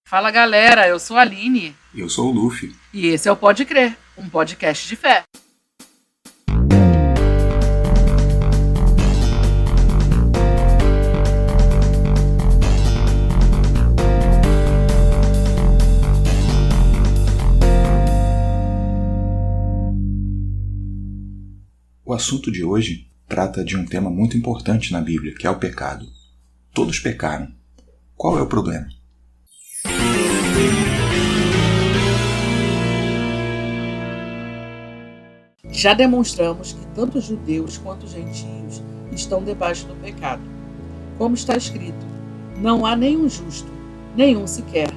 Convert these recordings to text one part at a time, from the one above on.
Fala galera, eu sou a Aline. Eu sou o Luffy. E esse é o Pode Crer, um podcast de fé. O assunto de hoje trata de um tema muito importante na Bíblia, que é o pecado. Todos pecaram. Qual é o problema? Já demonstramos que tanto judeus quanto gentios estão debaixo do pecado. Como está escrito, não há nenhum justo, nenhum sequer.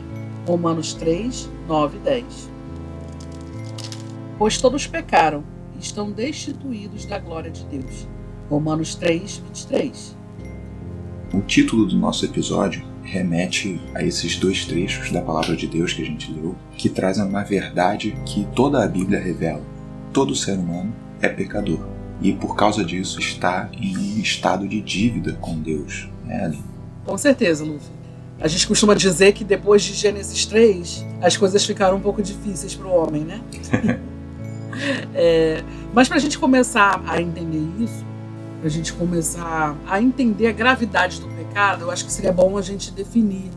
Romanos 3, 9 e 10. Pois todos pecaram e estão destituídos da glória de Deus. Romanos 3, 23. O título do nosso episódio remete a esses dois trechos da palavra de Deus que a gente leu, que trazem uma verdade que toda a Bíblia revela. Todo ser humano é pecador e, por causa disso, está em um estado de dívida com Deus. Né, Aline? Com certeza, Luffy. A gente costuma dizer que depois de Gênesis 3, as coisas ficaram um pouco difíceis para o homem, né? Mas para a gente começar a entender isso, para a gente começar a entender a gravidade do pecado, eu acho que seria bom a gente definir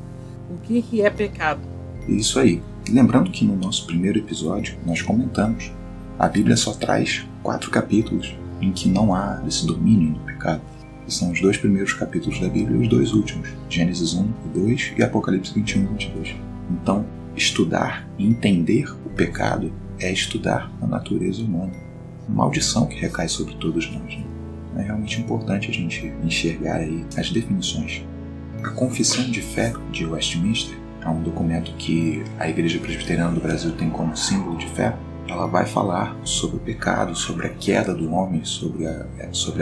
o que é pecado. Isso aí. Lembrando que no nosso primeiro episódio nós comentamos, a Bíblia só traz 4 capítulos em que não há esse domínio do pecado. Que são os 2 primeiros capítulos da Bíblia e os 2 últimos, Gênesis 1 e 2 e Apocalipse 21 e 22. Então, estudar e entender o pecado é estudar a natureza humana, a maldição que recai sobre todos nós. Né? É realmente importante a gente enxergar aí as definições. A Confissão de Fé de Westminster é um documento que a Igreja Presbiteriana do Brasil tem como símbolo de fé. Ela vai falar sobre o pecado, sobre a queda do homem, sobre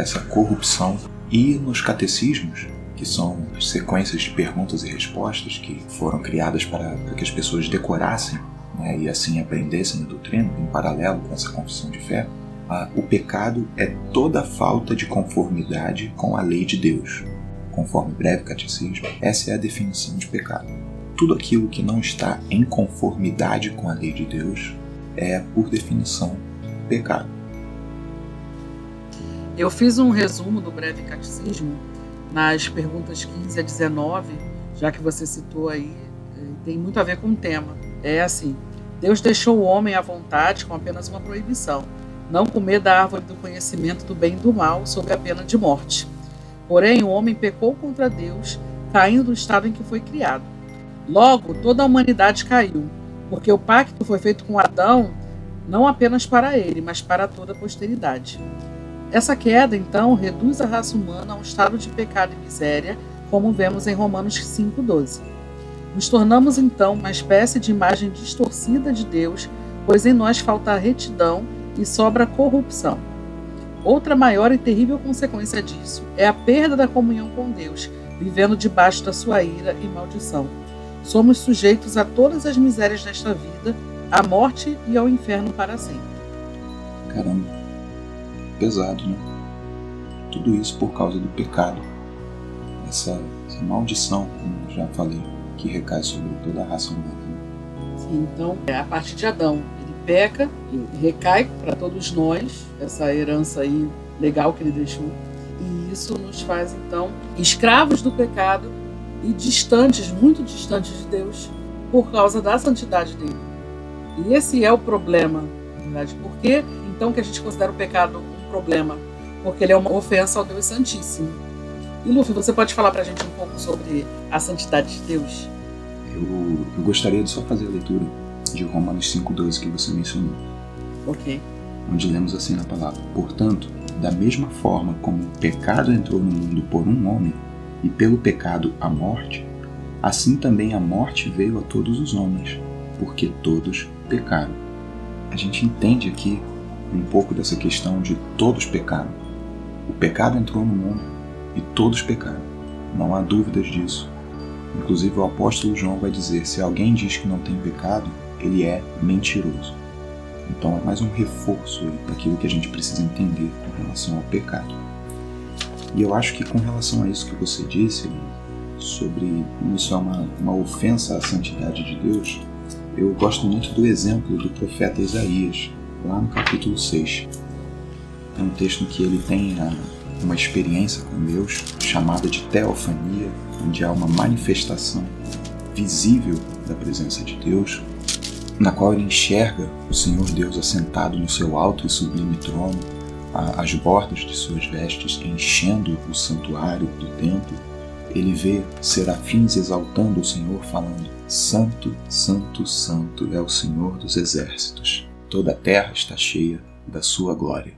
essa corrupção. E nos catecismos, que são sequências de perguntas e respostas que foram criadas para que as pessoas decorassem, né, e assim aprendessem a doutrina, em paralelo com essa confissão de fé, o pecado é toda falta de conformidade com a lei de Deus. Conforme o breve catecismo, essa é a definição de pecado. Tudo aquilo que não está em conformidade com a lei de Deus é, por definição, pecado. Eu fiz um resumo do breve catecismo nas perguntas 15 a 19, já que você citou aí, tem muito a ver com o tema. É assim: Deus deixou o homem à vontade com apenas uma proibição: não comer da árvore do conhecimento do bem e do mal, sob a pena de morte. Porém, o homem pecou contra Deus, caindo do estado em que foi criado. Logo, toda a humanidade caiu, porque o pacto foi feito com Adão, não apenas para ele, mas para toda a posteridade. Essa queda, então, reduz a raça humana a um estado de pecado e miséria, como vemos em Romanos 5,12. Nos tornamos, então, uma espécie de imagem distorcida de Deus, pois em nós falta a retidão e sobra a corrupção. Outra maior e terrível consequência disso é a perda da comunhão com Deus, vivendo debaixo da sua ira e maldição. Somos sujeitos a todas as misérias desta vida, à morte e ao inferno para sempre. Caramba, pesado, né? Tudo isso por causa do pecado. Essa maldição, como eu já falei, que recai sobre toda a raça humana. Sim, então, a partir de Adão, ele peca e recai para todos nós, essa herança aí legal que ele deixou. E isso nos faz, então, escravos do pecado e distantes, muito distantes de Deus, por causa da santidade dele. E esse é o problema, na verdade. Por que, então, que a gente considera o pecado um problema? Porque ele é uma ofensa ao Deus Santíssimo. E, Luffy, você pode falar pra gente um pouco sobre a santidade de Deus? Eu gostaria de só fazer a leitura de Romanos 5,12 que você mencionou. Ok. Onde lemos assim na palavra: portanto, da mesma forma como o pecado entrou no mundo por um homem, e pelo pecado a morte, assim também a morte veio a todos os homens, porque todos pecaram. A gente entende aqui um pouco dessa questão de todos pecaram. O pecado entrou no mundo e todos pecaram. Não há dúvidas disso. Inclusive o apóstolo João vai dizer: se alguém diz que não tem pecado, ele é mentiroso. Então é mais um reforço daquilo que a gente precisa entender com relação ao pecado. E eu acho que com relação a isso que você disse, sobre como isso é uma ofensa à santidade de Deus, eu gosto muito do exemplo do profeta Isaías, lá no capítulo 6. É um texto em que ele tem uma experiência com Deus, chamada de teofania, onde há uma manifestação visível da presença de Deus, na qual ele enxerga o Senhor Deus assentado no seu alto e sublime trono, as bordas de suas vestes enchendo o santuário do templo. Ele vê serafins exaltando o Senhor, falando: Santo, Santo, Santo é o Senhor dos exércitos. Toda a terra está cheia da sua glória.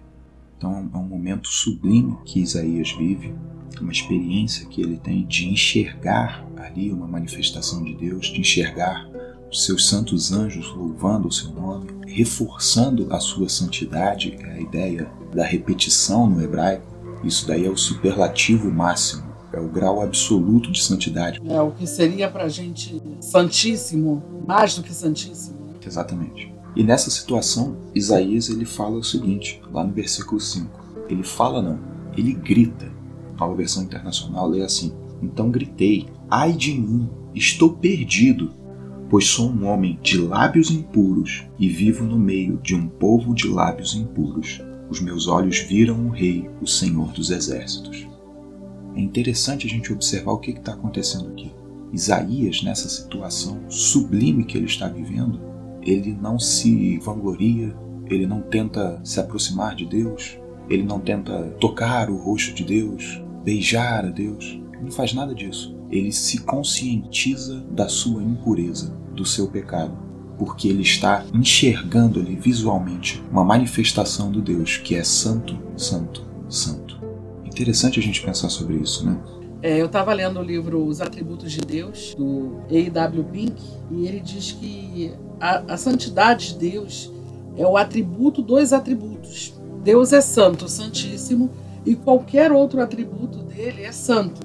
Então é um momento sublime que Isaías vive, uma experiência que ele tem de enxergar ali uma manifestação de Deus, de enxergar os seus santos anjos louvando o seu nome, reforçando a sua santidade. É a ideia da repetição no hebraico. Isso daí é o superlativo máximo, é o grau absoluto de santidade. É o que seria pra gente santíssimo, mais do que santíssimo. Exatamente. E nessa situação, Isaías ele fala o seguinte, lá no versículo 5. Ele grita. A nova versão internacional lê assim: Então gritei, ai de mim, estou perdido, pois sou um homem de lábios impuros e vivo no meio de um povo de lábios impuros. Os meus olhos viram o Rei, o Senhor dos Exércitos. É interessante a gente observar o que está acontecendo aqui. Isaías, nessa situação sublime que ele está vivendo, ele não se vangloria, ele não tenta se aproximar de Deus, ele não tenta tocar o rosto de Deus, beijar a Deus, ele não faz nada disso. Ele se conscientiza da sua impureza, do seu pecado, porque ele está enxergando ali visualmente uma manifestação do Deus que é santo, santo, santo. Interessante a gente pensar sobre isso, né? Eu estava lendo o livro Os Atributos de Deus, do A.W. Pink, e ele diz que a santidade de Deus é o atributo dos atributos. Deus é santo, santíssimo, e qualquer outro atributo dele é santo.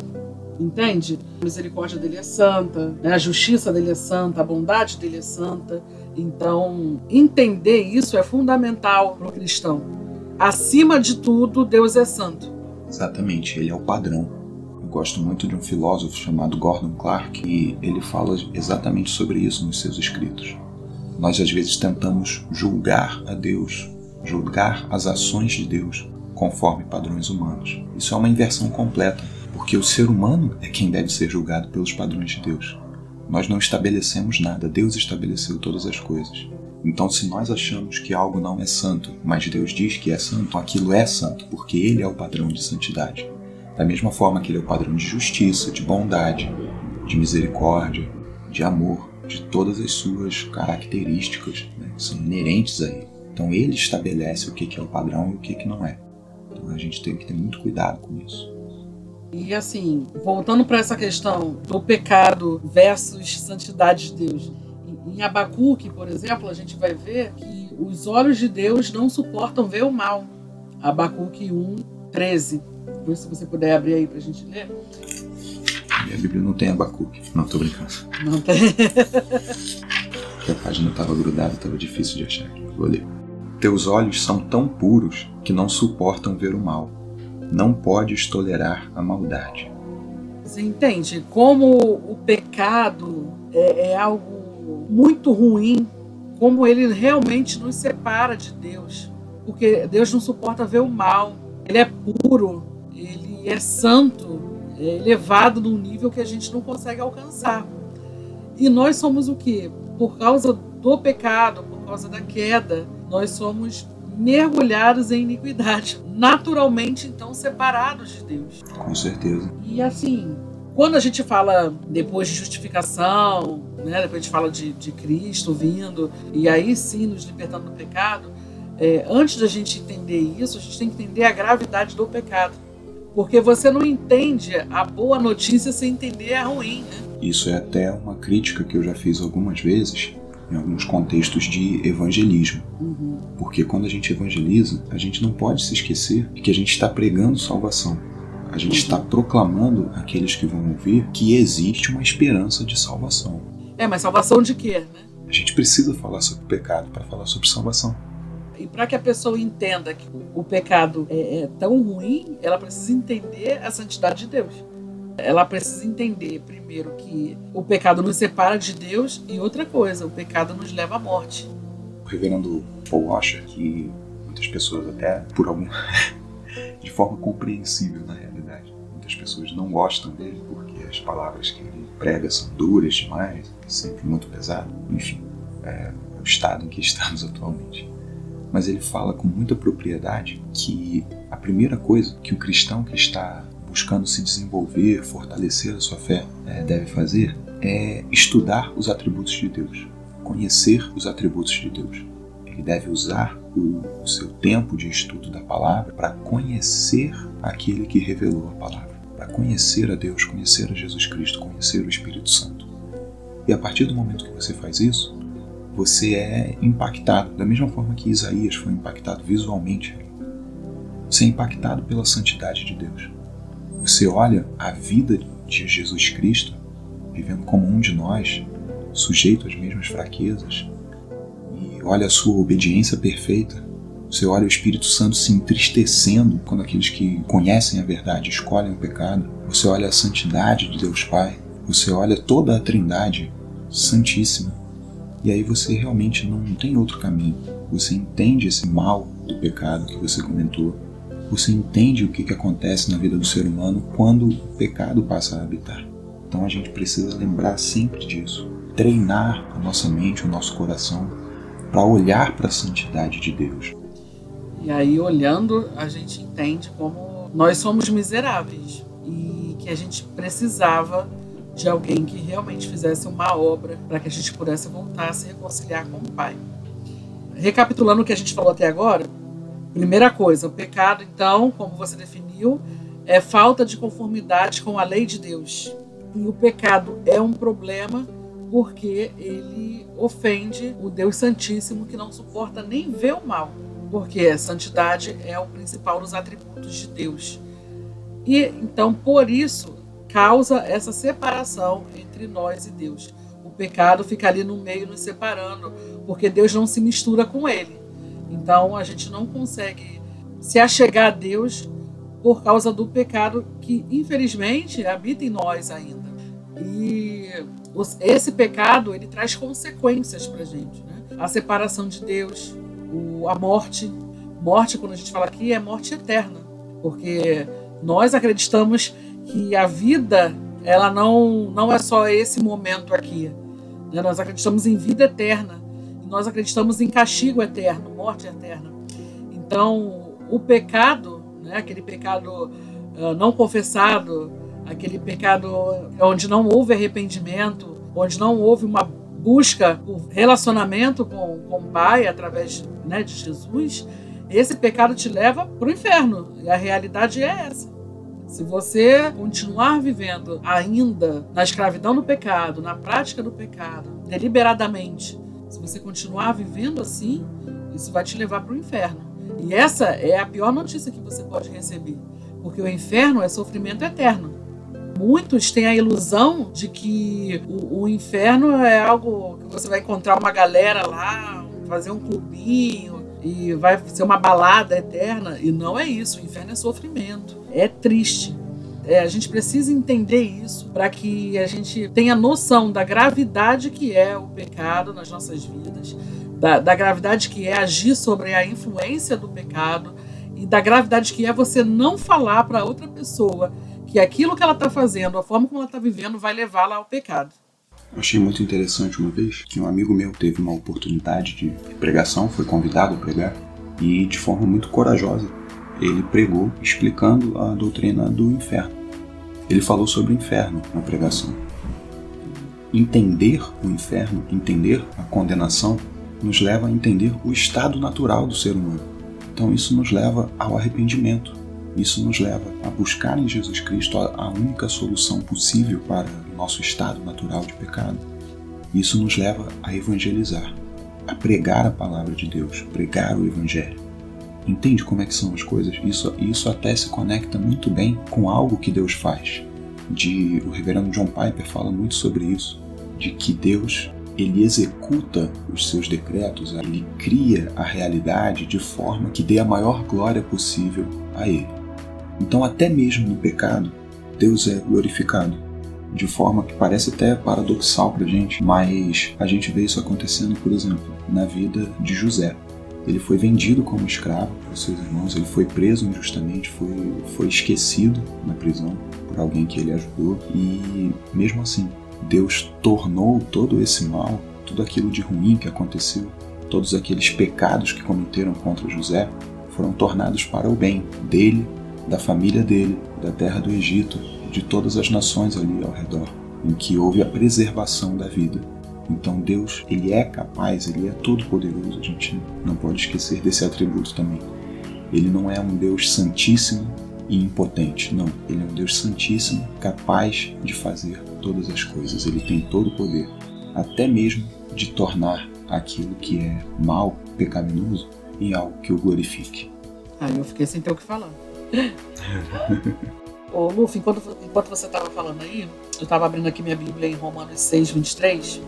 Entende? A misericórdia dele é santa, né? A justiça dele é santa, a bondade dele é santa. Então, entender isso é fundamental para o cristão. Acima de tudo, Deus é santo. Exatamente, ele é o padrão. Eu gosto muito de um filósofo chamado Gordon Clark, e ele fala exatamente sobre isso nos seus escritos. Nós às vezes tentamos julgar a Deus, julgar as ações de Deus conforme padrões humanos. Isso é uma inversão completa, porque o ser humano é quem deve ser julgado pelos padrões de Deus. Nós não estabelecemos nada, Deus estabeleceu todas as coisas. Então, se nós achamos que algo não é santo, mas Deus diz que é santo, aquilo é santo, porque Ele é o padrão de santidade. Da mesma forma que Ele é o padrão de justiça, de bondade, de misericórdia, de amor, de todas as suas características, né, que são inerentes a Ele. Então, Ele estabelece o que é o padrão e o que não é. Então, a gente tem que ter muito cuidado com isso. E assim, voltando para essa questão do pecado versus santidade de Deus, em Abacuque, por exemplo, a gente vai ver que os olhos de Deus não suportam ver o mal. Abacuque 1:13. Se você puder abrir aí pra gente ler. Minha Bíblia não tem Abacuque. Não, tô brincando. Não tem. A página estava grudada, estava difícil de achar. Vou ler. Teus olhos são tão puros que não suportam ver o mal. Não podes tolerar a maldade. Você entende como o pecado é algo muito ruim, como ele realmente nos separa de Deus, porque Deus não suporta ver o mal. Ele é puro, ele é santo, é elevado num nível que a gente não consegue alcançar. E nós somos o quê? Por causa do pecado, por causa da queda, nós somos mergulhados em iniquidade, naturalmente então separados de Deus. Com certeza. E assim, quando a gente fala depois de justificação, né, depois a gente fala de Cristo vindo, e aí sim nos libertando do pecado, antes da gente entender isso, a gente tem que entender a gravidade do pecado. Porque você não entende a boa notícia sem entender a ruim, né? Isso é até uma crítica que eu já fiz algumas vezes, em alguns contextos de evangelismo. Uhum. Porque quando a gente evangeliza, a gente não pode se esquecer de que a gente está pregando salvação. A gente está proclamando àqueles que vão ouvir que existe uma esperança de salvação. Mas salvação de quê, né? A gente precisa falar sobre o pecado para falar sobre salvação. E para que a pessoa entenda que o pecado é tão ruim, ela precisa entender a santidade de Deus. ela precisa entender, primeiro, que o pecado nos separa de Deus e outra coisa, o pecado nos leva à morte. O reverendo Paul Washer, que muitas pessoas até por algum de forma compreensível na realidade, muitas pessoas não gostam dele porque as palavras que ele prega são duras demais, sempre muito pesado, enfim, é o estado em que estamos atualmente. Mas ele fala com muita propriedade que a primeira coisa que o cristão que está buscando se desenvolver, fortalecer a sua fé, deve fazer é estudar os atributos de Deus, conhecer os atributos de Deus. Ele deve usar o seu tempo de estudo da palavra para conhecer aquele que revelou a palavra, para conhecer a Deus, conhecer a Jesus Cristo, conhecer o Espírito Santo. E a partir do momento que você faz isso, você é impactado, da mesma forma que Isaías foi impactado visualmente. Você é impactado pela santidade de Deus. Você olha a vida de Jesus Cristo, vivendo como um de nós, sujeito às mesmas fraquezas, e olha a sua obediência perfeita. Você olha o Espírito Santo se entristecendo quando aqueles que conhecem a verdade escolhem o pecado. Você olha a santidade de Deus Pai. Você olha toda a Trindade santíssima. E aí você realmente não tem outro caminho. Você entende esse mal do pecado que você comentou. Você entende o que acontece na vida do ser humano quando o pecado passa a habitar. Então a gente precisa lembrar sempre disso. Treinar a nossa mente, o nosso coração, para olhar para a santidade de Deus. E aí, olhando, a gente entende como nós somos miseráveis e que a gente precisava de alguém que realmente fizesse uma obra para que a gente pudesse voltar a se reconciliar com o Pai. Recapitulando o que a gente falou até agora, primeira coisa, o pecado, então, como você definiu, é falta de conformidade com a lei de Deus. E o pecado é um problema porque ele ofende o Deus Santíssimo, que não suporta nem ver o mal, porque a santidade é o principal dos atributos de Deus. E então, por isso, causa essa separação entre nós e Deus. O pecado fica ali no meio, nos separando, porque Deus não se mistura com ele. Então, a gente não consegue se achegar a Deus por causa do pecado que, infelizmente, habita em nós ainda. E esse pecado, ele traz consequências para a gente, né? A separação de Deus, a morte. Morte, quando a gente fala aqui, é morte eterna. Porque nós acreditamos que a vida, ela não é só esse momento aqui, né? Nós acreditamos em vida eterna. Nós acreditamos em castigo eterno, morte eterna. Então, o pecado, né, aquele pecado não confessado, aquele pecado onde não houve arrependimento, onde não houve uma busca por relacionamento com o Pai através, né, de Jesus, esse pecado te leva para o inferno. E a realidade é essa. Se você continuar vivendo ainda na escravidão do pecado, na prática do pecado, deliberadamente, se você continuar vivendo assim, isso vai te levar para o inferno. E essa é a pior notícia que você pode receber, porque o inferno é sofrimento eterno. Muitos têm a ilusão de que o inferno é algo que você vai encontrar uma galera lá, fazer um clubinho e vai ser uma balada eterna. E não é isso, o inferno é sofrimento, é triste. A gente precisa entender isso para que a gente tenha noção da gravidade que é o pecado nas nossas vidas, da gravidade que é agir sobre a influência do pecado e da gravidade que é você não falar para outra pessoa que aquilo que ela está fazendo, a forma como ela está vivendo, vai levá-la ao pecado. Eu achei muito interessante uma vez que um amigo meu teve uma oportunidade de pregação, foi convidado a pregar, e de forma muito corajosa ele pregou explicando a doutrina do inferno. Ele falou sobre o inferno na pregação. Entender o inferno, entender a condenação, nos leva a entender o estado natural do ser humano. Então isso nos leva ao arrependimento. Isso nos leva a buscar em Jesus Cristo a única solução possível para o nosso estado natural de pecado. Isso nos leva a evangelizar, a pregar a palavra de Deus, pregar o evangelho. Entende como é que são as coisas? Isso até se conecta muito bem com algo que Deus faz. O reverendo John Piper fala muito sobre isso, de que Deus, ele executa os seus decretos, ele cria a realidade de forma que dê a maior glória possível a ele. Então, até mesmo no pecado, Deus é glorificado. De forma que parece até paradoxal pra gente, mas a gente vê isso acontecendo, por exemplo, na vida de José. Ele foi vendido como escravo pelos seus irmãos, ele foi preso injustamente, foi esquecido na prisão por alguém que ele ajudou, e mesmo assim, Deus tornou todo esse mal, tudo aquilo de ruim que aconteceu, todos aqueles pecados que cometeram contra José, foram tornados para o bem dele, da família dele, da terra do Egito, de todas as nações ali ao redor, em que houve a preservação da vida. Então Deus, ele é capaz, ele é todo poderoso, a gente não pode esquecer desse atributo também. Ele não é um Deus santíssimo e impotente, não. Ele é um Deus santíssimo, capaz de fazer todas as coisas. Ele tem todo o poder, até mesmo de tornar aquilo que é mal, pecaminoso, em algo que o glorifique. Eu fiquei sem ter o que falar. Ô Luffy, enquanto você estava falando aí, eu estava abrindo aqui minha Bíblia em Romanos 6, 23.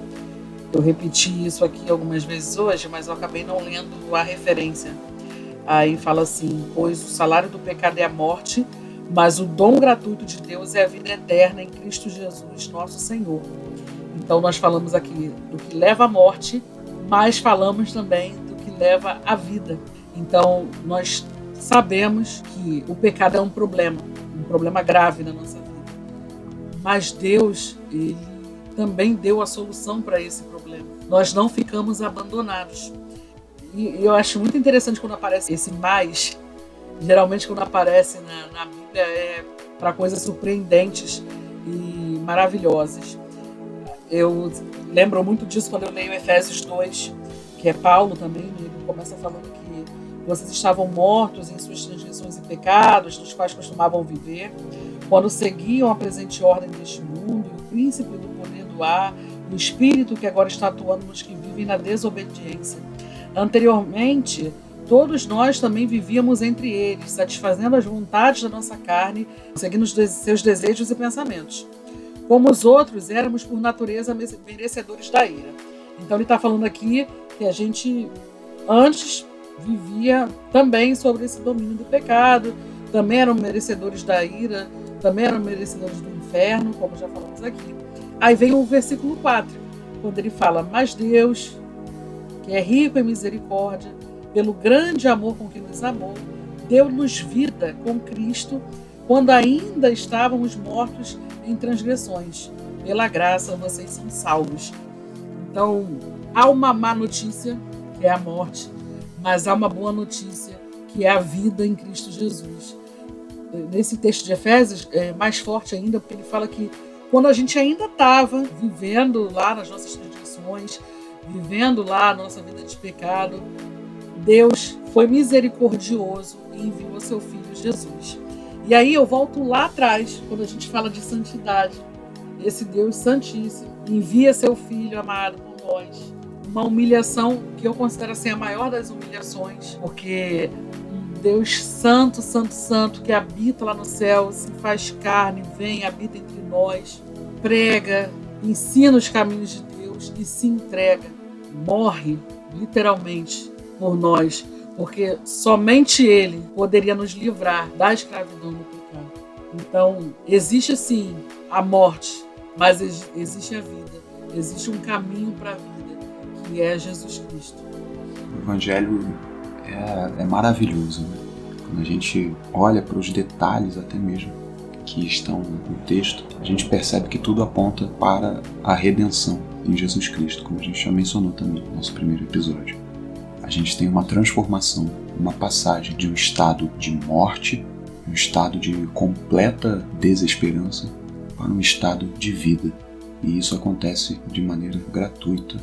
Eu repeti isso aqui algumas vezes hoje, mas eu acabei não lendo a referência. Aí fala assim: pois o salário do pecado é a morte, mas o dom gratuito de Deus é a vida eterna em Cristo Jesus, nosso Senhor. Então nós falamos aqui do que leva à morte, mas falamos também do que leva à vida. Então nós sabemos que o pecado é um problema grave na nossa vida. Mas Deus, ele também deu a solução para esse problema. Nós não ficamos abandonados. E eu acho muito interessante quando aparece esse mais. Geralmente quando aparece na Bíblia é para coisas surpreendentes e maravilhosas. Eu lembro muito disso quando eu leio Efésios 2, que é Paulo também, ele começa falando que vocês estavam mortos em suas transgressões e pecados, nos quais costumavam viver, quando seguiam a presente ordem deste mundo, o príncipe do poder do ar, o espírito que agora está atuando nos que vivem na desobediência. Anteriormente, todos nós também vivíamos entre eles, satisfazendo as vontades da nossa carne, seguindo os seus desejos e pensamentos. Como os outros, éramos por natureza merecedores da ira. Então ele está falando aqui que a gente antes vivia também sobre esse domínio do pecado, também eram merecedores da ira, também eram merecedores do inferno, como já falamos aqui. Aí vem o versículo 4, quando ele fala: mas Deus, que é rico em misericórdia, pelo grande amor com que nos amou, deu-nos vida com Cristo, quando ainda estávamos mortos em transgressões. Pela graça vocês são salvos. Então, há uma má notícia, que é a morte, mas há uma boa notícia, que é a vida em Cristo Jesus. Nesse texto de Efésios é mais forte ainda, porque ele fala que quando a gente ainda estava vivendo lá nas nossas transgressões, vivendo lá a nossa vida de pecado, Deus foi misericordioso e enviou seu Filho Jesus. E aí eu volto lá atrás, quando a gente fala de santidade. Esse Deus santíssimo envia seu Filho amado por nós. Uma humilhação que eu considero assim a maior das humilhações, porque um Deus santo, santo, santo, que habita lá no céu, se faz carne, vem, habita entre nós, prega, ensina os caminhos de Deus e se entrega, morre literalmente por nós, porque somente Ele poderia nos livrar da escravidão do pecado. Então, existe sim a morte, mas existe a vida, existe um caminho para a vida, que é Jesus Cristo. O Evangelho é maravilhoso, né? Quando a gente olha para os detalhes até mesmo que estão no texto, a gente percebe que tudo aponta para a redenção em Jesus Cristo, como a gente já mencionou também no nosso primeiro episódio. A gente tem uma transformação, uma passagem de um estado de morte, um estado de completa desesperança, para um estado de vida. E isso acontece de maneira gratuita.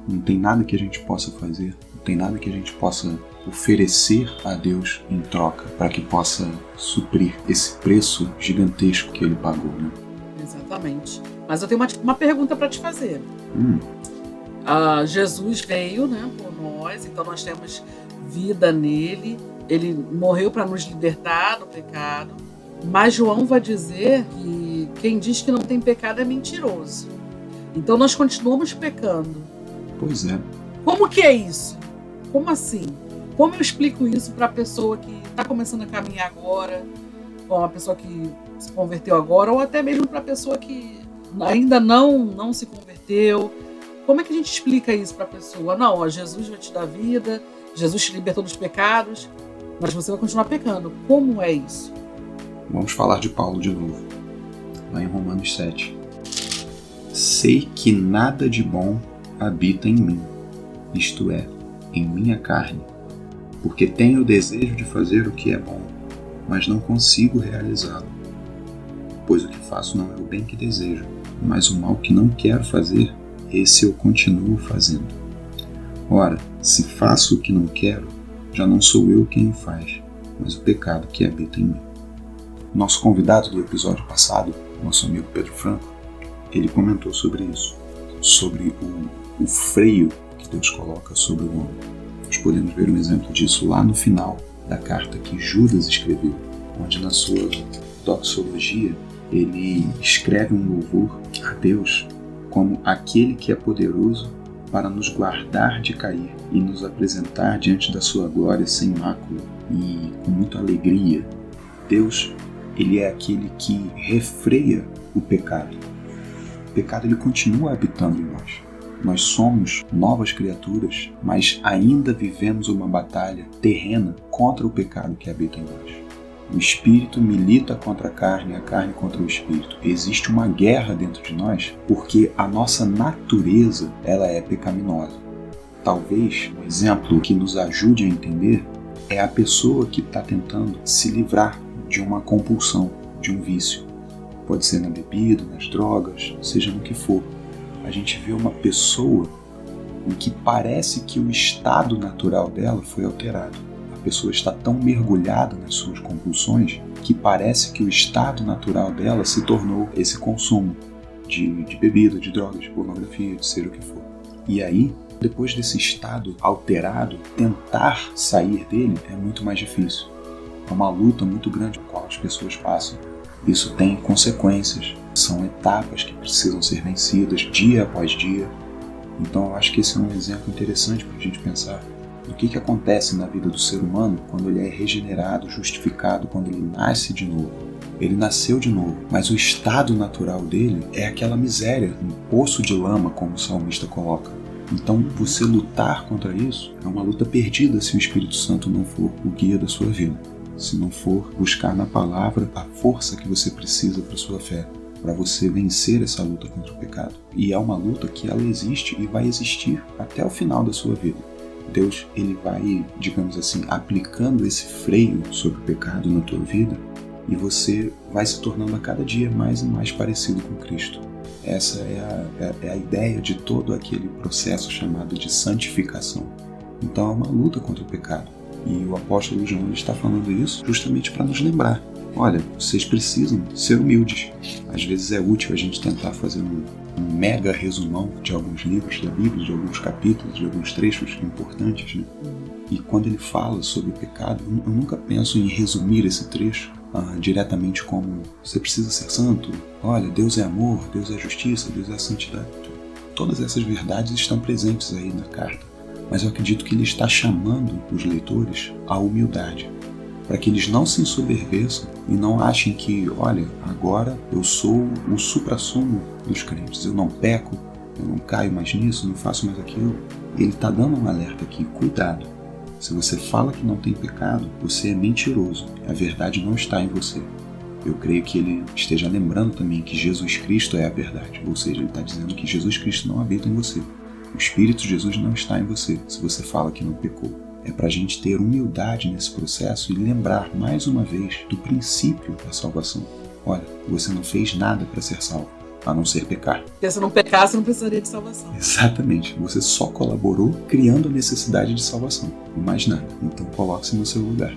Não tem nada que a gente possa fazer, não tem nada que a gente possa oferecer a Deus em troca para que possa suprir esse preço gigantesco que Ele pagou, né? Exatamente. Mas eu tenho uma pergunta para te fazer. Jesus veio, né, por nós, então nós temos vida nele. Ele morreu para nos libertar do pecado. Mas João vai dizer que quem diz que não tem pecado é mentiroso. Então nós continuamos pecando. Pois é. Como que é isso? Como assim? Como eu explico isso para a pessoa que está começando a caminhar agora, para uma pessoa que se converteu agora, ou até mesmo para a pessoa que ainda não se converteu. Como é que a gente explica isso para a pessoa? Não, ó, Jesus vai te dar vida, Jesus te libertou dos pecados, mas você vai continuar pecando. Como é isso? Vamos falar de Paulo de novo, lá em Romanos 7. Sei que nada de bom habita em mim, isto é, em minha carne, porque tenho o desejo de fazer o que é bom, mas não consigo realizá-lo. Pois o que faço não é o bem que desejo, mas o mal que não quero fazer, esse eu continuo fazendo. Ora, se faço o que não quero, já não sou eu quem o faz, mas o pecado que habita em mim. Nosso convidado do episódio passado, nosso amigo Pedro Franco, ele comentou sobre isso, sobre o freio que Deus coloca sobre o homem. Nós podemos ver um exemplo disso lá no final da carta que Judas escreveu, onde na sua doxologia ele escreve um louvor a Deus como aquele que é poderoso para nos guardar de cair e nos apresentar diante da sua glória sem mácula e com muita alegria. Deus, ele é aquele que refreia o pecado. O pecado ele continua habitando em nós. Nós somos novas criaturas, mas ainda vivemos uma batalha terrena contra o pecado que habita em nós. O espírito milita contra a carne contra o espírito. Existe uma guerra dentro de nós porque a nossa natureza ela é pecaminosa. Talvez um exemplo que nos ajude a entender é a pessoa que está tentando se livrar de uma compulsão, de um vício. Pode ser na bebida, nas drogas, seja no que for. A gente vê uma pessoa em que parece que o estado natural dela foi alterado. A pessoa está tão mergulhada nas suas compulsões que parece que o estado natural dela se tornou esse consumo de bebida, de drogas, de pornografia, de ser o que for. E aí, depois desse estado alterado, tentar sair dele é muito mais difícil. É uma luta muito grande por qual as pessoas passam. Isso tem consequências, são etapas que precisam ser vencidas dia após dia. Então eu acho que esse é um exemplo interessante para a gente pensar do que acontece na vida do ser humano quando ele é regenerado, justificado, quando ele nasce de novo. Ele nasceu de novo, mas o estado natural dele é aquela miséria, um poço de lama, como o salmista coloca. Então você lutar contra isso é uma luta perdida se o Espírito Santo não for o guia da sua vida. Se não for buscar na palavra a força que você precisa para a sua fé, para você vencer essa luta contra o pecado. E é uma luta que ela existe e vai existir até o final da sua vida. Deus, ele vai, digamos assim, aplicando esse freio sobre o pecado na tua vida e você vai se tornando a cada dia mais e mais parecido com Cristo. Essa é a ideia de todo aquele processo chamado de santificação. Então é uma luta contra o pecado. E o apóstolo João está falando isso justamente para nos lembrar. Olha, vocês precisam ser humildes. Às vezes é útil a gente tentar fazer um mega resumão de alguns livros da Bíblia, de alguns capítulos, de alguns trechos importantes, né? E quando ele fala sobre o pecado, eu nunca penso em resumir esse trecho diretamente como você precisa ser santo, olha, Deus é amor, Deus é justiça, Deus é santidade. Todas essas verdades estão presentes aí na carta. Mas eu acredito que ele está chamando os leitores à humildade, para que eles não se ensoberbeçam e não achem que, olha, agora eu sou o suprassumo dos crentes, eu não peco, eu não caio mais nisso, não faço mais aquilo. Ele está dando um alerta aqui, cuidado. Se você fala que não tem pecado, você é mentiroso, a verdade não está em você. Eu creio que ele esteja lembrando também que Jesus Cristo é a verdade, ou seja, ele está dizendo que Jesus Cristo não habita em você. O Espírito de Jesus não está em você, se você fala que não pecou. É para a gente ter humildade nesse processo e lembrar mais uma vez do princípio da salvação. Olha, você não fez nada para ser salvo, a não ser pecar. Porque se não pecasse, não precisaria de salvação. Exatamente, você só colaborou criando a necessidade de salvação, e mais nada. Então coloque-se no seu lugar.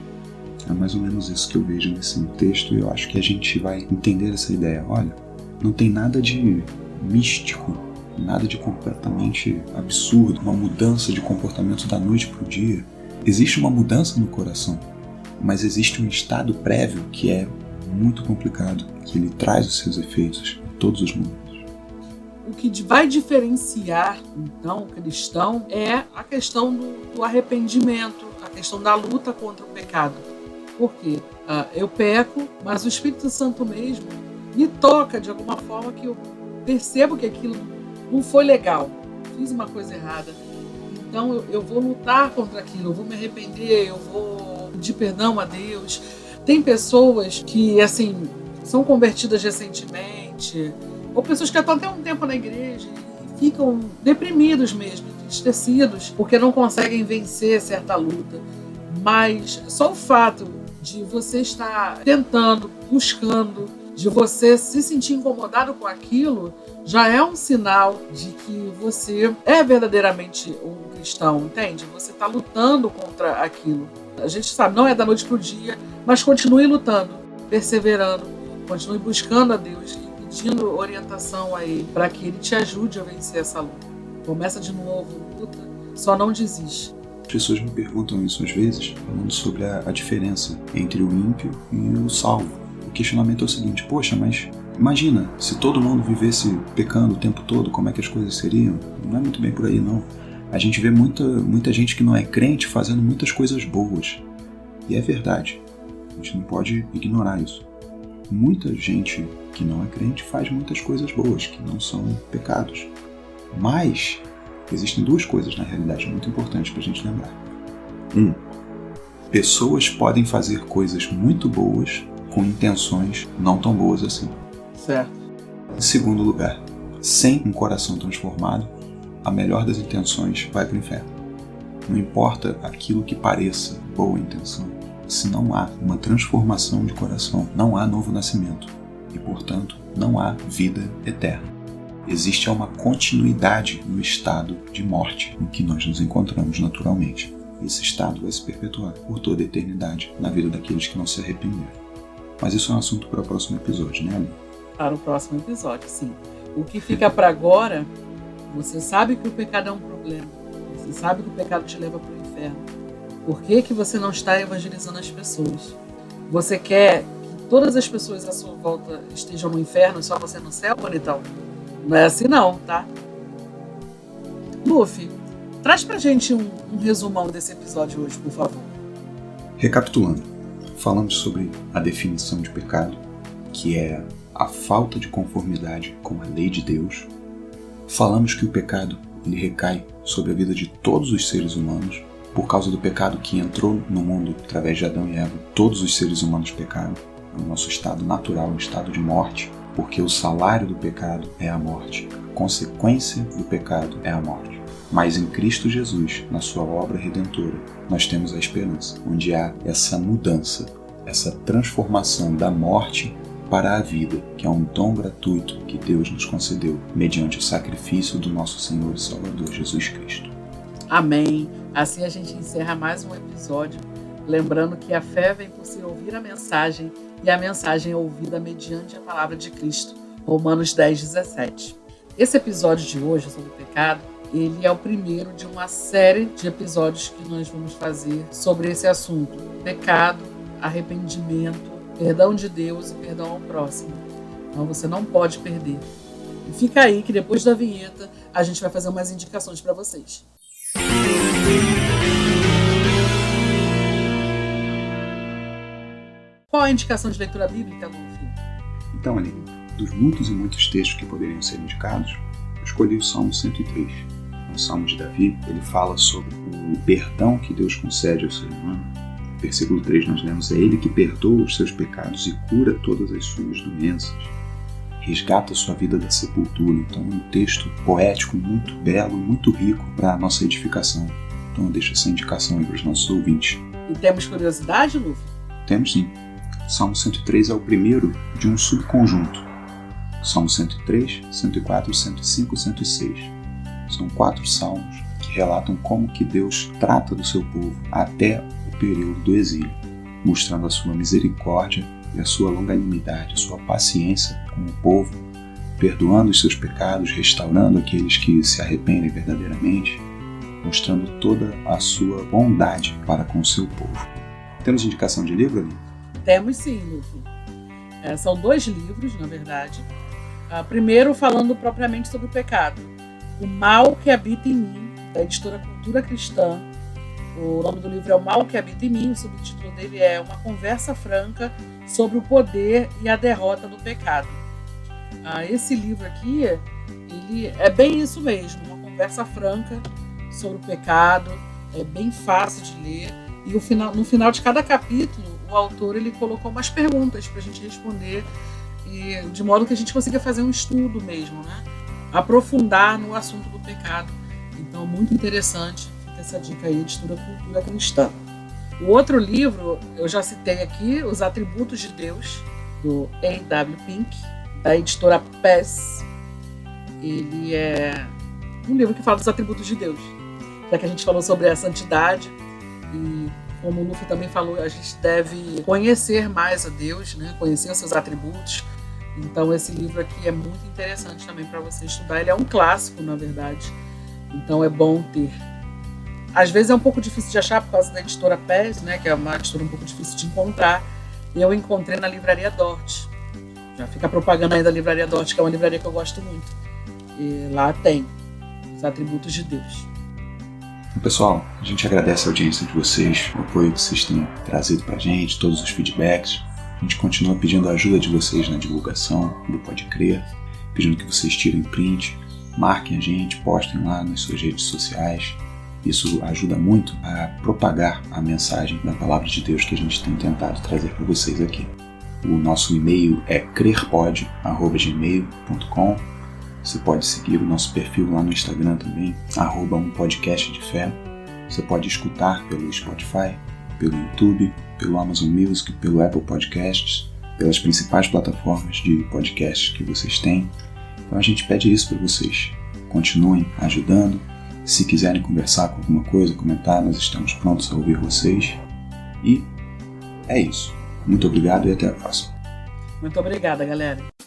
É mais ou menos isso que eu vejo nesse texto e eu acho que a gente vai entender essa ideia. Olha, não tem nada de místico, nada de completamente absurdo, uma mudança de comportamento da noite para o dia. Existe uma mudança no coração, mas existe um estado prévio que é muito complicado, que ele traz os seus efeitos em todos os momentos. O que vai diferenciar, então, o cristão é a questão do arrependimento, a questão da luta contra o pecado. Por quê? Eu peco, mas o Espírito Santo mesmo me toca de alguma forma que eu percebo que aquilo não foi legal, fiz uma coisa errada. Então eu vou lutar contra aquilo, eu vou me arrepender, eu vou pedir perdão a Deus. Tem pessoas que, assim, são convertidas recentemente, ou pessoas que estão até um tempo na igreja e ficam deprimidos mesmo, entristecidos, porque não conseguem vencer certa luta. Mas só o fato de você estar tentando, buscando, de você se sentir incomodado com aquilo, já é um sinal de que você é verdadeiramente um cristão, entende? Você está lutando contra aquilo. A gente sabe, não é da noite para o dia, mas continue lutando, perseverando, continue buscando a Deus e pedindo orientação a Ele para que Ele te ajude a vencer essa luta. Começa de novo, luta, só não desiste. As pessoas me perguntam isso às vezes, falando sobre a diferença entre o ímpio e o salvo. O questionamento é o seguinte: poxa, mas imagina, se todo mundo vivesse pecando o tempo todo, como é que as coisas seriam? Não é muito bem por aí, não. A gente vê muita gente que não é crente fazendo muitas coisas boas. E é verdade. A gente não pode ignorar isso. Muita gente que não é crente faz muitas coisas boas, que não são pecados. Mas existem duas coisas, na realidade, muito importantes para a gente lembrar. Pessoas podem fazer coisas muito boas com intenções não tão boas assim. Certo. Em segundo lugar, sem um coração transformado, a melhor das intenções vai para o inferno. Não importa aquilo que pareça boa intenção, se não há uma transformação de coração, não há novo nascimento e, portanto, não há vida eterna. Existe uma continuidade no estado de morte em que nós nos encontramos naturalmente. Esse estado vai se perpetuar por toda a eternidade na vida daqueles que não se arrependeram. Mas isso é um assunto para o próximo episódio, né, Aline? Para o próximo episódio, sim. O que fica para agora, você sabe que o pecado é um problema. Você sabe que o pecado te leva para o inferno. Por que você não está evangelizando as pessoas? Você quer que todas as pessoas à sua volta estejam no inferno e só você no céu, bonitão? Não é assim não, tá? Luffy, traz pra gente um resumão desse episódio hoje, por favor. Recapitulando, falamos sobre a definição de pecado, que é a falta de conformidade com a lei de Deus. Falamos que o pecado ele recai sobre a vida de todos os seres humanos. Por causa do pecado que entrou no mundo através de Adão e Eva, todos os seres humanos pecaram. É o nosso estado natural, um estado de morte, porque o salário do pecado é a morte. A consequência do pecado é a morte. Mas em Cristo Jesus, na sua obra redentora, nós temos a esperança, onde há essa mudança, essa transformação da morte para a vida, que é um dom gratuito que Deus nos concedeu, mediante o sacrifício do nosso Senhor e Salvador Jesus Cristo. Amém. Assim a gente encerra mais um episódio, lembrando que a fé vem por se ouvir a mensagem, e a mensagem é ouvida mediante a palavra de Cristo. Romanos 10:17. Esse episódio de hoje sobre o pecado, ele é o primeiro de uma série de episódios que nós vamos fazer sobre esse assunto. Pecado, arrependimento, perdão de Deus e perdão ao próximo. Então você não pode perder. E fica aí que depois da vinheta a gente vai fazer umas indicações para vocês. Qual a indicação de leitura bíblica, Luffy? Então, Aline, dos muitos e muitos textos que poderiam ser indicados, eu escolhi o Salmo 103. O Salmo de Davi, ele fala sobre o perdão que Deus concede ao ser humano. No versículo 3 nós lemos: é Ele que perdoa os seus pecados e cura todas as suas doenças. Resgata a sua vida da sepultura. Então é um texto poético, muito belo, muito rico para a nossa edificação. Então eu deixo essa indicação aí para os nossos ouvintes. E temos curiosidade, Luffy? Temos sim. O Salmo 103 é o primeiro de um subconjunto. Salmo 103, 104, 105 e 106. São 4 salmos que relatam como que Deus trata do seu povo até o período do exílio, mostrando a sua misericórdia e a sua longanimidade, a sua paciência com o povo, perdoando os seus pecados, restaurando aqueles que se arrependem verdadeiramente, mostrando toda a sua bondade para com o seu povo. Temos indicação de livro, ali? Temos sim, Luffy. São 2 livros, na verdade. Primeiro, falando propriamente sobre o pecado. O Mal que Habita em Mim, da editora Cultura Cristã. O nome do livro é O Mal que Habita em Mim, o subtítulo dele é Uma Conversa Franca sobre o Poder e a Derrota do Pecado. Esse livro aqui, ele é bem isso mesmo, uma conversa franca sobre o pecado, é bem fácil de ler, e no final de cada capítulo, o autor ele colocou umas perguntas para a gente responder, de modo que a gente consiga fazer um estudo mesmo, né? Aprofundar no assunto do pecado. Então, muito interessante, fica essa dica aí de Estuda Cultura Cristã. O outro livro, eu já citei aqui, Os Atributos de Deus, do A.W. Pink, da editora PES. Ele é um livro que fala dos atributos de Deus. Já que a gente falou sobre a santidade, e como o Luffy também falou, a gente deve conhecer mais a Deus, né? Conhecer os seus atributos. Então esse livro aqui é muito interessante também para você estudar. Ele é um clássico, na verdade. Então é bom ter. Às vezes é um pouco difícil de achar por causa da editora PES, né? Que é uma editora um pouco difícil de encontrar. Eu encontrei na Livraria Dort. Já fica a propaganda aí da Livraria Dort, que é uma livraria que eu gosto muito. E lá tem os atributos de Deus. Pessoal, a gente agradece a audiência de vocês, o apoio que vocês têm trazido pra gente, todos os feedbacks. A gente continua pedindo a ajuda de vocês na divulgação do Pode Crer, pedindo que vocês tirem print, marquem a gente, postem lá nas suas redes sociais. Isso ajuda muito a propagar a mensagem da Palavra de Deus que a gente tem tentado trazer para vocês aqui. O nosso e-mail é crerpod@gmail.com. Você pode seguir o nosso perfil lá no Instagram também, @umpodcastdefé. Você pode escutar pelo Spotify, pelo YouTube, pelo Amazon Music, pelo Apple Podcasts, pelas principais plataformas de podcasts que vocês têm. Então a gente pede isso para vocês. Continuem ajudando. Se quiserem conversar com alguma coisa, comentar, nós estamos prontos a ouvir vocês. E é isso. Muito obrigado e até a próxima. Muito obrigada, galera.